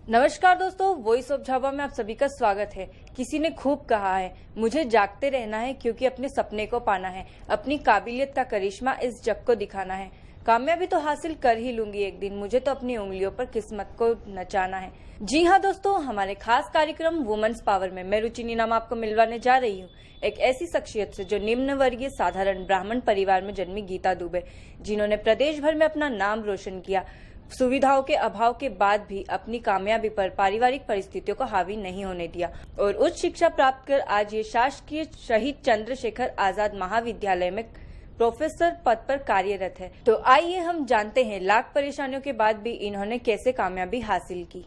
नमस्कार दोस्तों, voice of Jhabua में आप सभी का स्वागत है। किसी ने खूब कहा है, मुझे जागते रहना है क्योंकि अपने सपने को पाना है, अपनी काबिलियत का करिश्मा इस जग को दिखाना है। कामयाबी तो हासिल कर ही लूंगी एक दिन, मुझे तो अपनी उंगलियों पर किस्मत को नचाना है। जी हाँ दोस्तों, हमारे खास कार्यक्रम वुमेन्स पावर में मैं रुचिनी नाम आपको मिलवाने जा रही हूँ एक ऐसी शख्सियत से जो निम्न वर्गीय साधारण ब्राह्मण परिवार में जन्मी गीता दुबे, जिन्होंने प्रदेश भर में अपना नाम रोशन किया। सुविधाओं के अभाव के बाद भी अपनी कामयाबी पर पारिवारिक परिस्थितियों को हावी नहीं होने दिया और उच्च शिक्षा प्राप्त कर आज ये शासकीय शहीद चंद्रशेखर आजाद महाविद्यालय में प्रोफेसर पद पर कार्यरत है। तो आइए हम जानते हैं लाख परेशानियों के बाद भी इन्होंने कैसे कामयाबी हासिल की।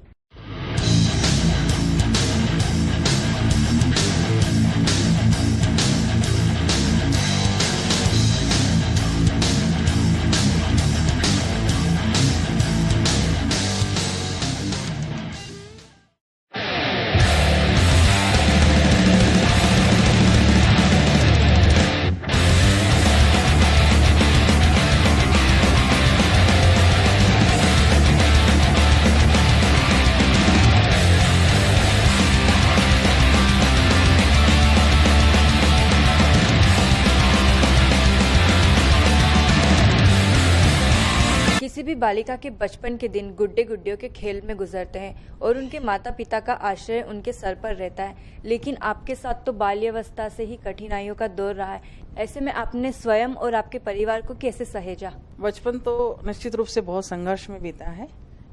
किसी भी बालिका के बचपन के दिन गुड्डे गुड्डियों के खेल में गुजरते हैं और उनके माता पिता का आश्रय उनके सर पर रहता है, लेकिन आपके साथ तो बाल्यावस्था से ही कठिनाइयों का दौर रहा है। ऐसे में आपने स्वयं और आपके परिवार को कैसे सहेजा? बचपन तो निश्चित रूप से बहुत संघर्ष में बीता है,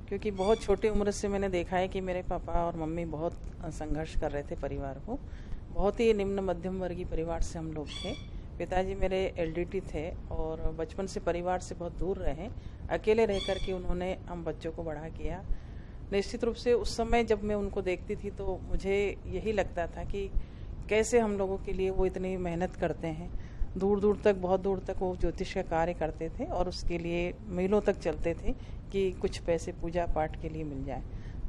क्योंकि बहुत छोटी उम्र से मैंने देखा है कि मेरे पापा और मम्मी बहुत संघर्ष कर रहे थे परिवार को। बहुत ही निम्न मध्यम वर्गीय परिवार से हम लोग थे। पिताजी मेरे एलडीटी थे और बचपन से परिवार से बहुत दूर रहे। अकेले रह कर के उन्होंने हम बच्चों को बड़ा किया। निश्चित रूप से उस समय जब मैं उनको देखती थी तो मुझे यही लगता था कि कैसे हम लोगों के लिए वो इतनी मेहनत करते हैं। दूर दूर तक, बहुत दूर तक वो ज्योतिष का कार्य करते थे और उसके लिए मीलों तक चलते थे कि कुछ पैसे पूजा पाठ के लिए मिल जाए।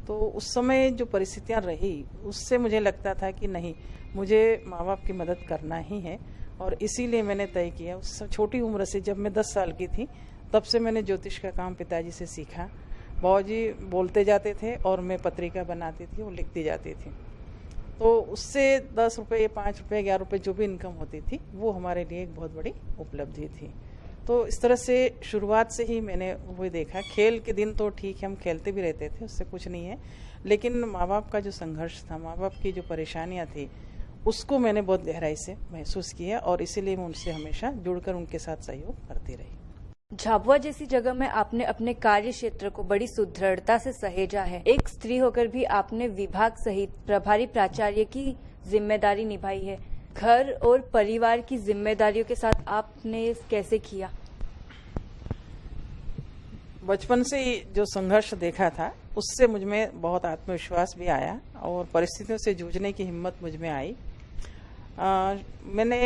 तो उस समय जो परिस्थितियाँ रही उससे मुझे लगता था कि नहीं, मुझे माँ बाप की मदद करना ही है। और इसीलिए मैंने तय किया, उस छोटी उम्र से, जब मैं 10 साल की थी तब से मैंने ज्योतिष का काम पिताजी से सीखा। बाबूजी बोलते जाते थे और मैं पत्रिका बनाती थी और लिखती जाती थी। तो उससे 10 रुपये, 5 रुपये, 11 रुपये जो भी इनकम होती थी वो हमारे लिए एक बहुत बड़ी उपलब्धि थी। तो इस तरह से शुरुआत से ही मैंने वो देखा। खेल के दिन तो ठीक है, हम खेलते भी रहते थे, उससे कुछ नहीं है, लेकिन माँ बाप का जो संघर्ष था, माँ बाप की जो परेशानियाँ थी, उसको मैंने बहुत गहराई से महसूस किया और इसीलिए मैं उनसे हमेशा जुड़कर उनके साथ सहयोग करती रही। झाबुआ जैसी जगह में आपने अपने कार्य क्षेत्र को बड़ी सुदृढ़ता से सहेजा है। एक स्त्री होकर भी आपने विभाग सहित प्रभारी प्राचार्य की जिम्मेदारी निभाई है। घर और परिवार की जिम्मेदारियों के साथ आपने कैसे किया? बचपन से ही जो संघर्ष देखा था उससे मुझ में बहुत आत्मविश्वास भी आया और परिस्थितियों से जूझने की हिम्मत मुझ में आई। मैंने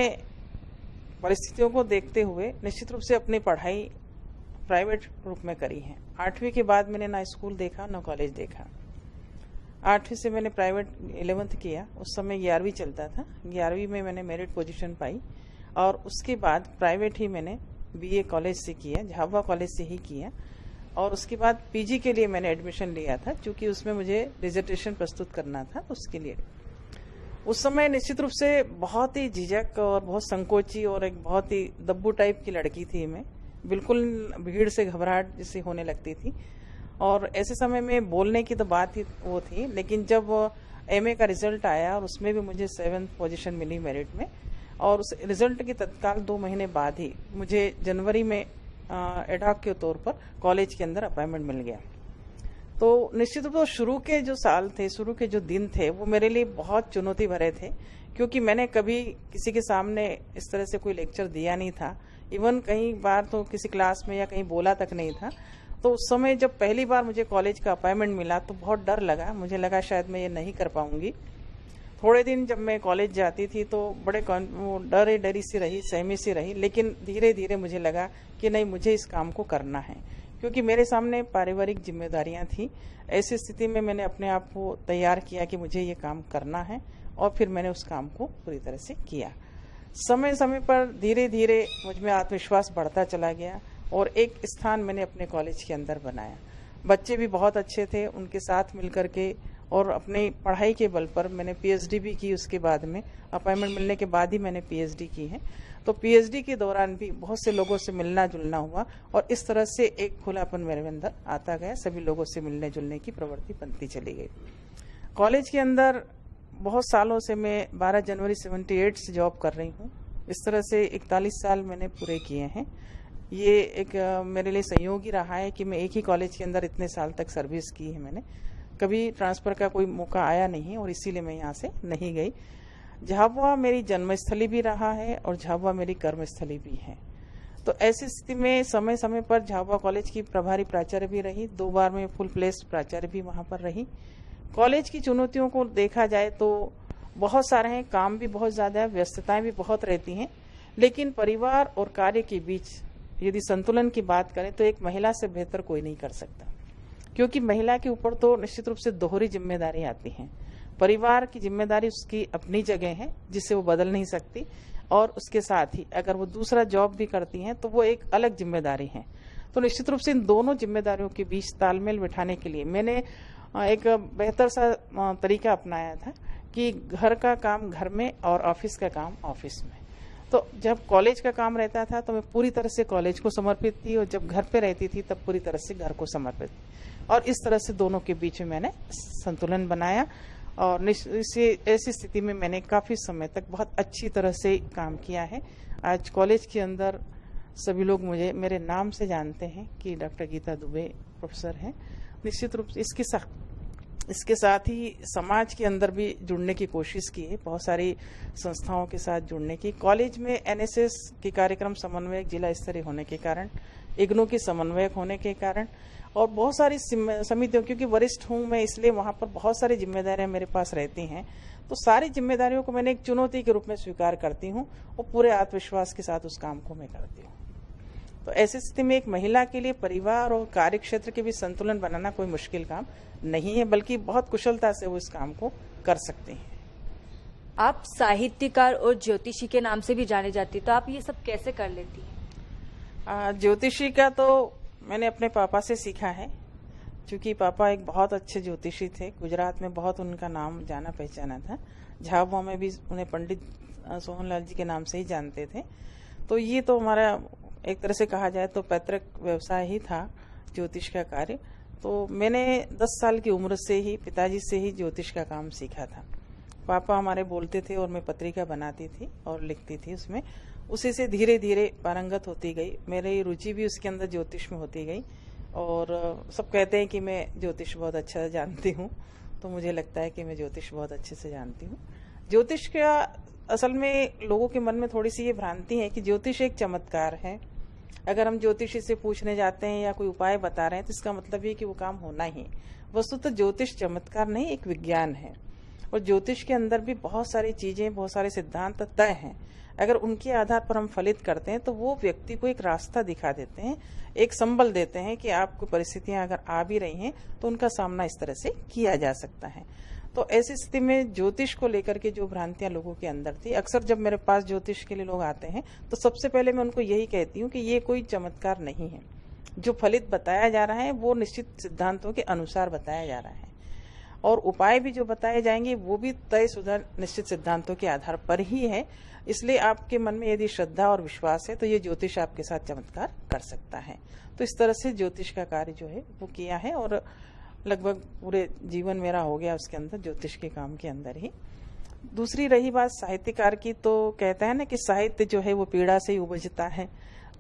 परिस्थितियों को देखते हुए निश्चित रूप से अपनी पढ़ाई प्राइवेट रूप में करी है। 8वीं के बाद मैंने ना स्कूल देखा ना कॉलेज देखा। 8वीं से मैंने प्राइवेट 11th किया। उस समय 11वीं चलता था। 11वीं में मैंने मेरिट पोजीशन पाई और उसके बाद प्राइवेट ही मैंने बीए कॉलेज से किया, झाबुआ कॉलेज से ही किया। और उसके बाद पीजी के लिए मैंने एडमिशन लिया था, क्योंकि उसमें मुझे डिसर्टेशन प्रस्तुत करना था। उसके लिए उस समय निश्चित रूप से बहुत ही झिझक और बहुत संकोची और एक बहुत ही दब्बू टाइप की लड़की थी मैं। बिल्कुल भीड़ से घबराहट जैसी होने लगती थी और ऐसे समय में बोलने की तो बात ही वो थी। लेकिन जब एमए का रिजल्ट आया और उसमें भी मुझे 7th पोजीशन मिली मेरिट में, और उस रिजल्ट के तत्काल 2 महीने बाद ही मुझे जनवरी में एडहॉक के तौर पर कॉलेज के अंदर अपॉइंटमेंट मिल गया। तो निश्चित रूप से शुरू के जो साल थे, शुरू के जो दिन थे, वो मेरे लिए बहुत चुनौती भरे थे, क्योंकि मैंने कभी किसी के सामने इस तरह से कोई लेक्चर दिया नहीं था। इवन कई बार तो किसी क्लास में या कहीं बोला तक नहीं था। तो उस समय जब पहली बार मुझे कॉलेज का अपॉइंटमेंट मिला तो बहुत डर लगा। मुझे लगा शायद मैं ये नहीं कर पाऊंगी। थोड़े दिन जब मैं कॉलेज जाती थी तो बड़े डरी सी रही, सहमी सी रही, लेकिन धीरे धीरे मुझे लगा कि नहीं, मुझे इस काम को करना है, क्योंकि मेरे सामने पारिवारिक जिम्मेदारियां थी। ऐसी स्थिति में मैंने अपने आप को तैयार किया कि मुझे ये काम करना है और फिर मैंने उस काम को पूरी तरह से किया। समय समय पर धीरे धीरे मुझ में आत्मविश्वास बढ़ता चला गया और एक स्थान मैंने अपने कॉलेज के अंदर बनाया। बच्चे भी बहुत अच्छे थे, उनके साथ मिलकर के और अपनी पढ़ाई के बल पर मैंने पीएचडी भी की। उसके बाद में अपॉइंटमेंट मिलने के बाद ही मैंने पीएचडी की है। तो पीएचडी के दौरान भी बहुत से लोगों से मिलना जुलना हुआ और इस तरह से एक खुलापन मेरे अंदर आता गया, सभी लोगों से मिलने जुलने की प्रवृत्ति बनती चली गई। कॉलेज के अंदर बहुत सालों से मैं 12 जनवरी 78 से जॉब कर रही हूँ। इस तरह से 41 साल मैंने पूरे किए हैं। ये एक मेरे लिए संयोग ही रहा है कि मैं एक ही कॉलेज के अंदर इतने साल तक सर्विस की है। मैंने कभी ट्रांसफर का कोई मौका आया नहीं और इसीलिए मैं यहाँ से नहीं गई। झाबुआ मेरी जन्मस्थली भी रहा है और झाबुआ मेरी कर्मस्थली भी है। तो ऐसी स्थिति में समय समय पर झाबुआ कॉलेज की प्रभारी प्राचार्य भी रही, 2 बार में फुल प्लेस प्राचार्य भी वहां पर रही। कॉलेज की चुनौतियों को देखा जाए तो बहुत सारे हैं, काम भी बहुत ज्यादा है, व्यस्तताएं भी बहुत रहती हैं, लेकिन परिवार और कार्य के बीच यदि संतुलन की बात करें तो एक महिला से बेहतर कोई नहीं कर सकता, क्योंकि महिला के ऊपर तो निश्चित रूप से दोहरी जिम्मेदारी आती है। परिवार की जिम्मेदारी उसकी अपनी जगह है जिसे वो बदल नहीं सकती, और उसके साथ ही अगर वो दूसरा जॉब भी करती हैं तो वो एक अलग जिम्मेदारी है। तो निश्चित रूप से इन दोनों जिम्मेदारियों के बीच तालमेल बिठाने के लिए मैंने एक बेहतर सा तरीका अपनाया था कि घर का काम घर में और ऑफिस का काम ऑफिस में। तो जब कॉलेज का काम रहता था तो मैं पूरी तरह से कॉलेज को समर्पित थी, और जब घर पे रहती थी तब पूरी तरह से घर को समर्पित थी, और इस तरह से दोनों के बीच में मैंने संतुलन बनाया। और ऐसी स्थिति में मैंने काफी समय तक बहुत अच्छी तरह से काम किया है। आज कॉलेज के अंदर सभी लोग मुझे मेरे नाम से जानते हैं कि डॉक्टर गीता दुबे प्रोफेसर हैं। निश्चित रूप से इसके साथ ही समाज के अंदर भी जुड़ने की कोशिश की है, बहुत सारी संस्थाओं के साथ जुड़ने की। कॉलेज में एनएसएस के कार्यक्रम समन्वयक जिला स्तरीय होने के कारण, इग्नू की समन्वयक होने के कारण, और बहुत सारी समितियों, क्योंकि वरिष्ठ हूं मैं इसलिए वहां पर बहुत सारी जिम्मेदारियां मेरे पास रहती हैं। तो सारी जिम्मेदारियों को मैंने एक चुनौती के रूप में स्वीकार करती हूं और पूरे आत्मविश्वास के साथ उस काम को मैं करती हूँ। तो ऐसी स्थिति में एक महिला के लिए परिवार और कार्य क्षेत्र के बीच संतुलन बनाना कोई मुश्किल काम नहीं है, बल्कि बहुत कुशलता से वो इस काम को कर सकते हैं। आप साहित्यकार और ज्योतिषी के नाम से भी जाने जाती, तो आप ये सब कैसे कर लेती हैं? ज्योतिषी का तो मैंने अपने पापा से सीखा है, क्योंकि पापा एक बहुत अच्छे ज्योतिषी थे। गुजरात में बहुत उनका नाम जाना पहचाना था। झाबुआ में भी उन्हें पंडित सोहनलाल जी के नाम से ही जानते थे। तो ये तो हमारा एक तरह से कहा जाए तो पैतृक व्यवसाय ही था ज्योतिष का कार्य। तो मैंने 10 साल की उम्र से ही पिताजी से ही ज्योतिष का काम सीखा था। पापा हमारे बोलते थे और मैं पत्रिका बनाती थी और लिखती थी उसमें। उसी से धीरे धीरे पारंगत होती गई, मेरी रुचि भी उसके अंदर ज्योतिष में होती गई। और सब कहते हैं कि मैं ज्योतिष बहुत अच्छा जानती हूँ, तो मुझे लगता है कि मैं ज्योतिष बहुत अच्छे से जानती हूँ। ज्योतिष का असल में लोगों के मन में थोड़ी सी ये भ्रांति है कि ज्योतिष एक चमत्कार है। अगर हम ज्योतिषी से पूछने जाते हैं या कोई उपाय बता रहे हैं तो इसका मतलब ये कि वो काम होना ही। वस्तुतः ज्योतिष चमत्कार नहीं, एक विज्ञान है। और ज्योतिष के अंदर भी बहुत सारी चीजें, बहुत सारे सिद्धांत तय हैं। अगर उनके आधार पर हम फलित करते हैं तो वो व्यक्ति को एक रास्ता दिखा देते हैं, एक संबल देते हैं कि आपको परिस्थितियां अगर आ भी रही हैं तो उनका सामना इस तरह से किया जा सकता है। तो ऐसी स्थिति में ज्योतिष को लेकर के जो भ्रांतियां लोगों के अंदर थी, अक्सर जब मेरे पास ज्योतिष के लिए लोग आते हैं तो सबसे पहले मैं उनको यही कहती हूँ कि ये कोई चमत्कार नहीं है। जो फलित बताया जा रहा है वो निश्चित सिद्धांतों के अनुसार बताया जा रहा है, और उपाय भी जो बताए जाएंगे वो भी तयशुदा निश्चित सिद्धांतों के आधार पर ही है। इसलिए आपके मन में यदि श्रद्धा और विश्वास है तो ये ज्योतिष आपके साथ चमत्कार कर सकता है। तो इस तरह से ज्योतिष का कार्य जो है वो किया है, और लगभग पूरे जीवन मेरा हो गया उसके अंदर, ज्योतिष के काम के अंदर ही। दूसरी रही बात साहित्यकार की, तो कहता है ना कि साहित्य जो है वो पीड़ा से ही उपजता है।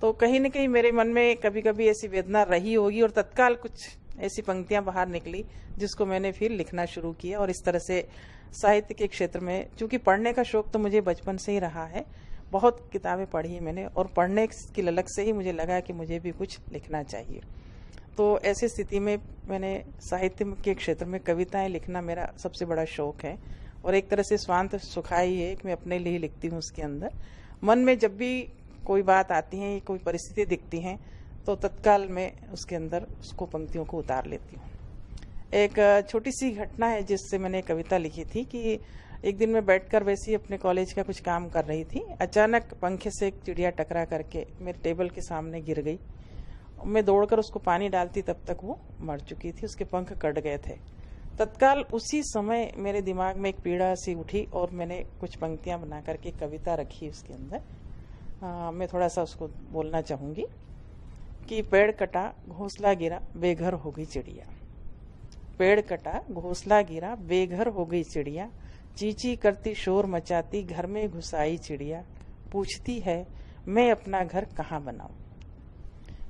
तो कहीं न कहीं मेरे मन में कभी कभी ऐसी वेदना रही होगी और तत्काल कुछ ऐसी पंक्तियां बाहर निकली जिसको मैंने फिर लिखना शुरू किया। और इस तरह से साहित्य के क्षेत्र में, चूंकि पढ़ने का शौक तो मुझे बचपन से ही रहा है, बहुत किताबें पढ़ी है मैंने, और पढ़ने की ललक से ही मुझे लगा कि मुझे भी कुछ लिखना चाहिए। तो ऐसी स्थिति में मैंने साहित्य के क्षेत्र में कविताएं लिखना मेरा सबसे बड़ा शौक है, और एक तरह से स्वांत सुखाई है कि मैं अपने लिए लिखती हूँ। उसके अंदर मन में जब भी कोई बात आती है, कोई परिस्थिति दिखती है, तो तत्काल मैं उसके अंदर उसको पंक्तियों को उतार लेती हूँ। एक छोटी सी घटना है जिससे मैंने कविता लिखी थी कि एक दिन मैं बैठकर वैसे ही अपने कॉलेज का कुछ काम कर रही थी, अचानक पंखे से एक चिड़िया टकरा करके मेरे टेबल के सामने गिर गई, मैं दौड़कर उसको पानी डालती तब तक वो मर चुकी थी, उसके पंख कट गए थे। तत्काल उसी समय मेरे दिमाग में एक पीड़ा सी उठी और मैंने कुछ पंक्तियां बना करके कविता रखी उसके अंदर। मैं थोड़ा सा उसको बोलना चाहूंगी कि पेड़ कटा घोंसला गिरा बेघर हो गई चिड़िया। पेड़ कटा घोंसला गिरा बेघर हो गई चिड़िया, चींची करती शोर मचाती घर में घुसाई चिड़िया। पूछती है मैं अपना घर कहाँ बनाऊं,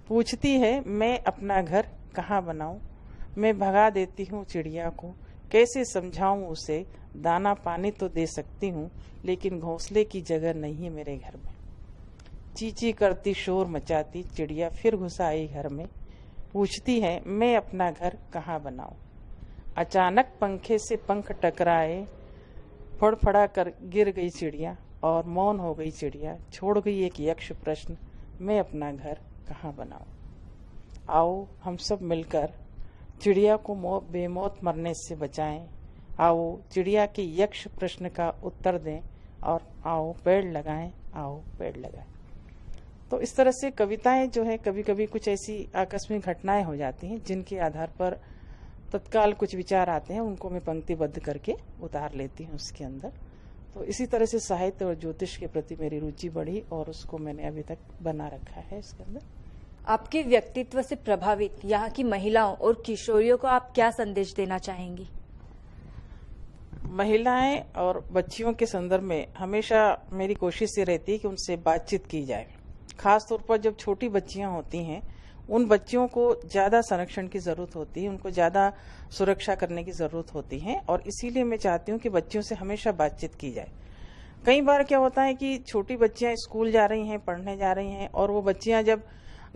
पूछती है मैं अपना घर कहाँ बनाऊं। मैं भगा देती हूँ चिड़िया को, कैसे समझाऊं उसे, दाना पानी तो दे सकती हूँ लेकिन घोंसले की जगह नहीं है मेरे घर में। चींची करती शोर मचाती चिड़िया फिर घुस आई घर में, पूछती है मैं अपना घर कहाँ बनाऊं। अचानक पंखे से पंख टकराए, फड़फड़ा कर गिर गई चिड़िया और मौन हो गई चिड़िया। छोड़ गई एक यक्ष प्रश्न, मैं अपना घर कहाँ बनाऊं। आओ हम सब मिलकर चिड़िया को बेमौत मरने से बचाएं। आओ चिड़िया के यक्ष प्रश्न का उत्तर दें और आओ पेड़ लगाएं, आओ पेड़ लगाएं। तो इस तरह से कविताएं जो है कभी कभी कुछ ऐसी आकस्मिक घटनाएं हो जाती हैं जिनके आधार पर तत्काल कुछ विचार आते हैं, उनको मैं पंक्तिबद्ध करके उतार लेती हूँ उसके अंदर। तो इसी तरह से साहित्य और ज्योतिष के प्रति मेरी रुचि बढ़ी और उसको मैंने अभी तक बना रखा है इसके अंदर। आपके व्यक्तित्व से प्रभावित यहाँ की महिलाओं और किशोरियों को आप क्या संदेश देना चाहेंगी? महिलाएं और बच्चियों के संदर्भ में हमेशा मेरी कोशिश ये रहती है कि उनसे बातचीत की जाए। खास तौर पर जब छोटी बच्चियां होती हैं, उन बच्चियों को ज्यादा संरक्षण की जरूरत होती है, उनको ज्यादा सुरक्षा करने की जरूरत होती है और इसीलिए मैं चाहती हूँ कि बच्चियों से हमेशा बातचीत की जाए। कई बार क्या होता है कि छोटी बच्चियां स्कूल जा रही हैं, पढ़ने जा रही हैं और वो बच्चियां जब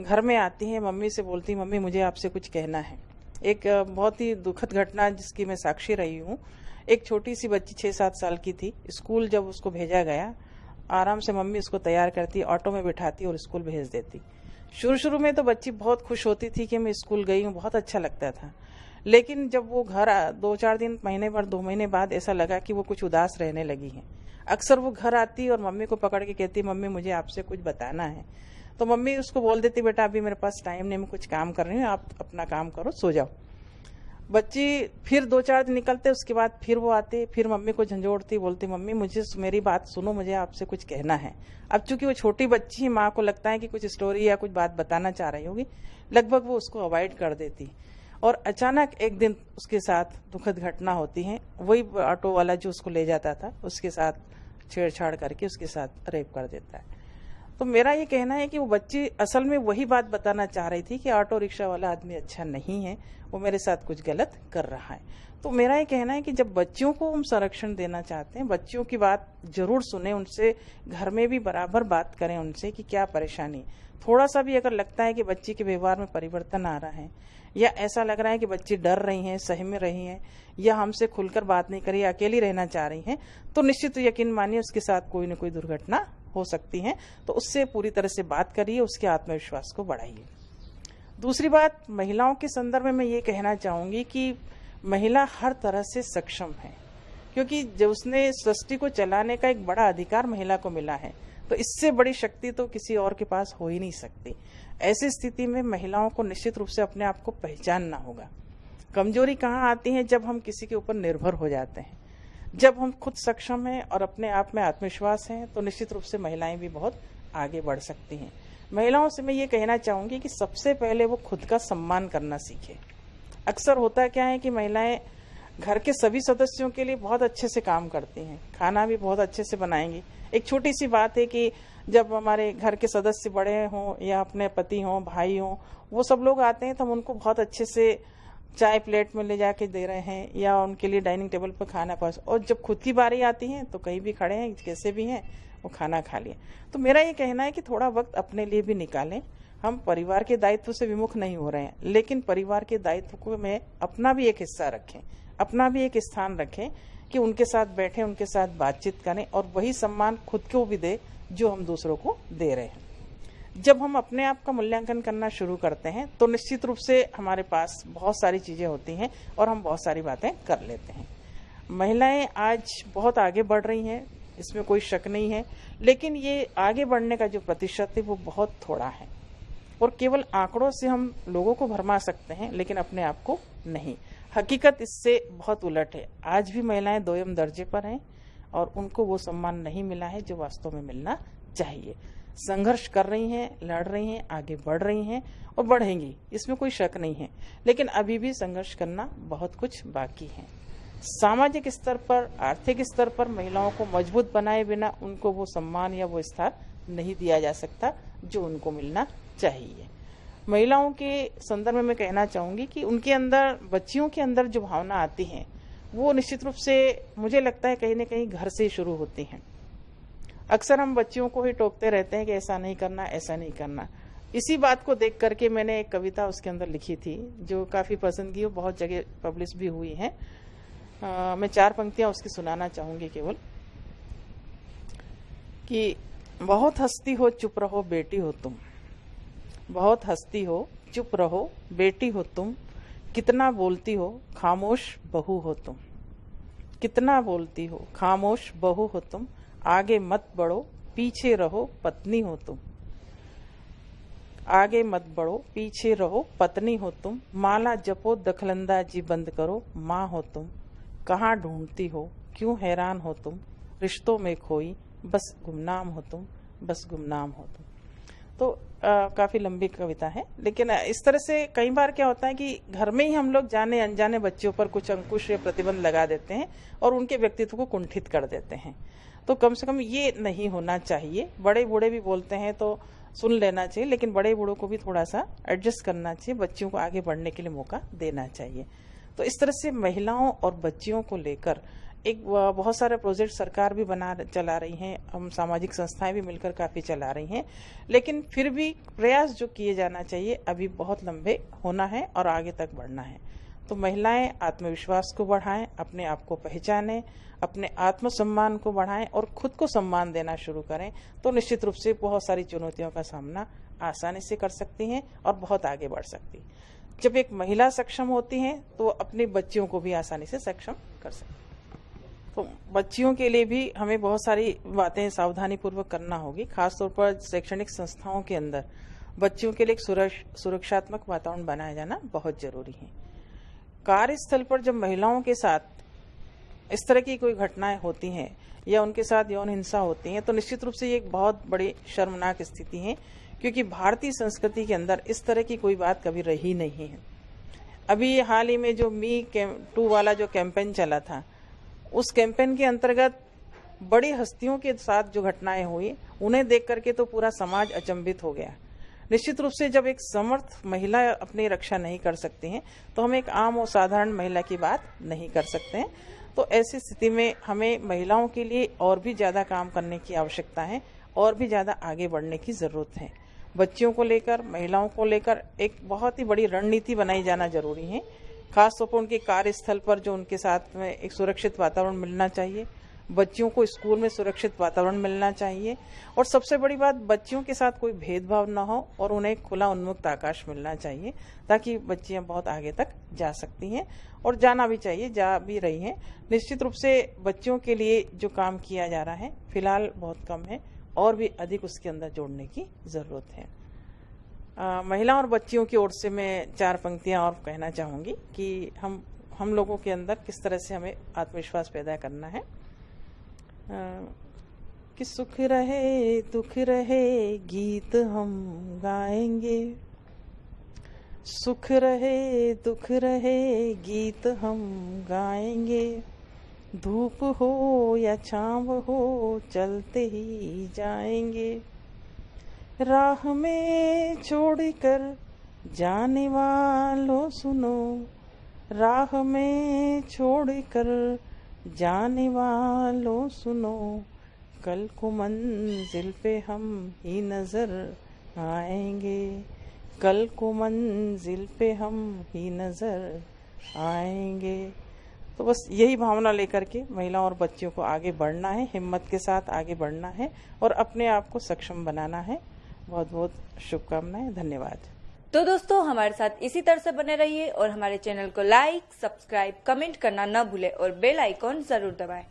घर में आती हैं मम्मी से बोलती, मम्मी मुझे आपसे कुछ कहना है। एक बहुत ही दुखद घटना जिसकी मैं साक्षी रही हूँ। एक छोटी सी बच्ची 6-7 साल की थी, स्कूल जब उसको भेजा गया, आराम से मम्मी उसको तैयार करती, ऑटो में बिठाती और स्कूल भेज देती। शुरू में तो बच्ची बहुत खुश होती थी कि मैं स्कूल गई हूँ, बहुत अच्छा लगता था। लेकिन जब वो घर 2-4 दिन, महीने भर, 2 महीने बाद ऐसा लगा कि वो कुछ उदास रहने लगी है। अक्सर वो घर आती और मम्मी को पकड़ के कहती, मम्मी मुझे आपसे कुछ बताना है। तो मम्मी उसको बोल देती, बेटा अभी मेरे पास टाइम नहीं, मैं कुछ काम कर रही हूँ, आप अपना काम करो, सो जाओ। बच्ची फिर 2-4 दिन निकलते, उसके बाद फिर वो आते, फिर मम्मी को झंझोड़ती, बोलती मम्मी मुझे मेरी बात सुनो, मुझे आपसे कुछ कहना है। अब चूंकि वो छोटी बच्ची है, माँ को लगता है कि कुछ स्टोरी या कुछ बात बताना चाह रही होगी, लगभग वो उसको अवॉइड कर देती। और अचानक एक दिन उसके साथ दुखद घटना होती है। वही ऑटो वाला जो उसको ले जाता था उसके साथ छेड़छाड़ करके उसके साथ रेप कर देता है। तो मेरा ये कहना है कि वो बच्ची असल में वही बात बताना चाह रही थी कि ऑटो रिक्शा वाला आदमी अच्छा नहीं है, वो मेरे साथ कुछ गलत कर रहा है। तो मेरा ये कहना है कि जब बच्चियों को हम संरक्षण देना चाहते हैं, बच्चियों की बात जरूर सुने, उनसे घर में भी बराबर बात करें उनसे कि क्या परेशानी। थोड़ा सा भी अगर लगता है कि बच्ची के व्यवहार में परिवर्तन आ रहा है या ऐसा लग रहा है कि बच्ची डर रही है, सहम रही है या हमसे खुलकर बात नहीं करी, अकेली रहना चाह रही है, तो निश्चित यकीन मानिए उसके साथ कोई न कोई दुर्घटना हो सकती है। तो उससे पूरी तरह से बात करिए, उसके आत्मविश्वास को बढ़ाइए। दूसरी बात, महिलाओं के संदर्भ में मैं ये कहना चाहूंगी कि महिला हर तरह से सक्षम है, क्योंकि जब उसने सृष्टि को चलाने का एक बड़ा अधिकार महिला को मिला है, तो इससे बड़ी शक्ति तो किसी और के पास हो ही नहीं सकती। ऐसी स्थिति में महिलाओं को निश्चित रूप से अपने आप को पहचानना होगा। कमजोरी कहाँ आती है? जब हम किसी के ऊपर निर्भर हो जाते हैं। जब हम खुद सक्षम हैं और अपने आप में आत्मविश्वास है, तो निश्चित रूप से महिलाएं भी बहुत आगे बढ़ सकती हैं। महिलाओं से मैं ये कहना चाहूंगी कि सबसे पहले वो खुद का सम्मान करना सीखे। अक्सर होता क्या है कि महिलाएं घर के सभी सदस्यों के लिए बहुत अच्छे से काम करती हैं, खाना भी बहुत अच्छे से बनाएंगी। एक छोटी सी बात है कि जब हमारे घर के सदस्य बड़े हों या अपने पति हों, भाई हों, वो सब लोग आते हैं तो हम उनको बहुत अच्छे से चाय प्लेट में ले जाके दे रहे हैं या उनके लिए डाइनिंग टेबल पर खाना पास, और जब खुद की बारी आती है तो कहीं भी खड़े हैं, कैसे भी हैं, वो खाना खा लिए। तो मेरा ये कहना है कि थोड़ा वक्त अपने लिए भी निकालें। हम परिवार के दायित्व से विमुख नहीं हो रहे हैं, लेकिन परिवार के दायित्व को में अपना भी एक हिस्सा रखें, अपना भी एक स्थान रखें कि उनके साथ बैठे, उनके साथ बातचीत करें और वही सम्मान खुद को भी दे जो हम दूसरों को दे रहे हैं। जब हम अपने आप का मूल्यांकन करना शुरू करते हैं तो निश्चित रूप से हमारे पास बहुत सारी चीजें होती हैं और हम बहुत सारी बातें कर लेते हैं। महिलाएं आज बहुत आगे बढ़ रही हैं, इसमें कोई शक नहीं है, लेकिन ये आगे बढ़ने का जो प्रतिशत है वो बहुत थोड़ा है। और केवल आंकड़ों से हम लोगों को भरमा सकते हैं, लेकिन अपने आप को नहीं। हकीकत इससे बहुत उलट है। आज भी महिलाएं दोयम दर्जे पर हैं और उनको वो सम्मान नहीं मिला है जो वास्तव में मिलना चाहिए। संघर्ष कर रही हैं, लड़ रही हैं, आगे बढ़ रही हैं और बढ़ेंगी, इसमें कोई शक नहीं है। लेकिन अभी भी संघर्ष करना बहुत कुछ बाकी है। सामाजिक स्तर पर, आर्थिक स्तर पर महिलाओं को मजबूत बनाए बिना उनको वो सम्मान या वो स्थान नहीं दिया जा सकता जो उनको मिलना चाहिए। महिलाओं के संदर्भ में मैं कहना चाहूंगी कि उनके अंदर, बच्चियों के अंदर जो भावना आती है वो निश्चित रूप से मुझे लगता है कहीं न कहीं घर से ही शुरू होती हैं। अक्सर हम बच्चियों को ही टोकते रहते हैं कि ऐसा नहीं करना, ऐसा नहीं करना। इसी बात को देख करके मैंने एक कविता उसके अंदर लिखी थी जो काफी पसंद की, बहुत जगह पब्लिश भी हुई है। मैं 4 पंक्तियां उसकी सुनाना चाहूंगी केवल कि बहुत हंसती हो चुप रहो बेटी हो तुम, बहुत हंसती हो चुप रहो बेटी हो तुम, कितना बोलती हो खामोश बहू हो तुम, कितना बोलती हो खामोश बहू हो तुम, आगे मत बढ़ो पीछे रहो पत्नी हो तुम, आगे मत बढ़ो पीछे रहो पत्नी हो तुम, माला जपो दखलंदाजी बंद करो माँ हो तुम, कहाँ ढूंढती हो क्यों हैरान हो तुम, रिश्तों में खोई बस गुमनाम हो तुम, बस गुमनाम हो तुम। तो काफी लंबी कविता है, लेकिन इस तरह से कई बार क्या होता है कि घर में ही हम लोग जाने अनजाने बच्चों पर कुछ अंकुश या प्रतिबंध लगा देते हैं और उनके व्यक्तित्व को कुंठित कर देते हैं। तो कम से कम ये नहीं होना चाहिए। बड़े बूढ़े भी बोलते हैं तो सुन लेना चाहिए, लेकिन बड़े बूढ़ों को भी थोड़ा सा एडजस्ट करना चाहिए, बच्चियों को आगे बढ़ने के लिए मौका देना चाहिए। तो इस तरह से महिलाओं और बच्चियों को लेकर एक बहुत सारे प्रोजेक्ट सरकार भी चला रही हैं, हम सामाजिक संस्थाएं भी मिलकर काफी चला रही हैं, लेकिन फिर भी प्रयास जो किए जाना चाहिए अभी बहुत लंबे होना है और आगे तक बढ़ना है। तो महिलाएं आत्मविश्वास को बढ़ाएं, अपने आप को पहचानें, अपने आत्मसम्मान को बढ़ाएं और खुद को सम्मान देना शुरू करें, तो निश्चित रूप से बहुत सारी चुनौतियों का सामना आसानी से कर सकती हैं और बहुत आगे बढ़ सकती हैं। जब एक महिला सक्षम होती है तो अपनी बच्चियों को भी आसानी से सक्षम कर सकती है। तो बच्चियों के लिए भी हमें बहुत सारी बातें सावधानी पूर्वक करना होगी, खासतौर पर शैक्षणिक संस्थाओं के अंदर बच्चियों के लिए एक सुरक्षात्मक वातावरण बनाया जाना बहुत जरूरी है। कार्यस्थल पर जब महिलाओं के साथ इस तरह की कोई घटनाएं होती हैं या उनके साथ यौन हिंसा होती है तो निश्चित रूप से ये एक बहुत बड़ी शर्मनाक स्थिति है, क्योंकि भारतीय संस्कृति के अंदर इस तरह की कोई बात कभी रही नहीं है। अभी हाल ही में जो Me2 वाला जो कैंपेन चला था, उस कैंपेन के अंतर्गत बड़ी हस्तियों के साथ जो घटनाएं हुई उन्हें देख करके तो पूरा समाज अचंभित हो गया। निश्चित रूप से जब एक समर्थ महिला अपनी रक्षा नहीं कर सकती हैं तो हम एक आम और साधारण महिला की बात नहीं कर सकते हैं। तो ऐसी स्थिति में हमें महिलाओं के लिए और भी ज्यादा काम करने की आवश्यकता है और भी ज्यादा आगे बढ़ने की जरूरत है। बच्चियों को लेकर, महिलाओं को लेकर एक बहुत ही बड़ी रणनीति बनाई जाना जरूरी है। खासतौर पर उनके कार्यस्थल पर जो उनके साथ में एक सुरक्षित वातावरण मिलना चाहिए, बच्चियों को स्कूल में सुरक्षित वातावरण मिलना चाहिए और सबसे बड़ी बात, बच्चियों के साथ कोई भेदभाव न हो और उन्हें खुला उन्मुक्त आकाश मिलना चाहिए, ताकि बच्चियां बहुत आगे तक जा सकती हैं और जाना भी चाहिए, जा भी रही हैं। निश्चित रूप से बच्चियों के लिए जो काम किया जा रहा है फिलहाल बहुत कम है और भी अधिक उसके अंदर जोड़ने की जरूरत है। महिला और बच्चियों की ओर से मैं 4 पंक्तियां और कहना चाहूंगी कि हम लोगों के अंदर किस तरह से हमें आत्मविश्वास पैदा करना है। कि सुख रहे दुख रहे गीत हम गाएंगे, सुख रहे दुख रहे गीत हम गाएंगे, धूप हो या छांव हो चलते ही जाएंगे, राह में छोड़कर जाने वालों सुनो, राह में छोड़कर जाने वालों सुनो, कल को मंजिल पे हम ही नजर आएंगे, कल को मंजिल पे हम ही नजर आएंगे। तो बस यही भावना लेकर के महिलाओं और बच्चियों को आगे बढ़ना है, हिम्मत के साथ आगे बढ़ना है और अपने आप को सक्षम बनाना है। बहुत बहुत शुभकामनाएं, धन्यवाद। तो दोस्तों, हमारे साथ इसी तरह से बने रहिए और हमारे चैनल को लाइक, सब्सक्राइब, कमेंट करना न भूलें और बेल आइकॉन जरूर दबाएं।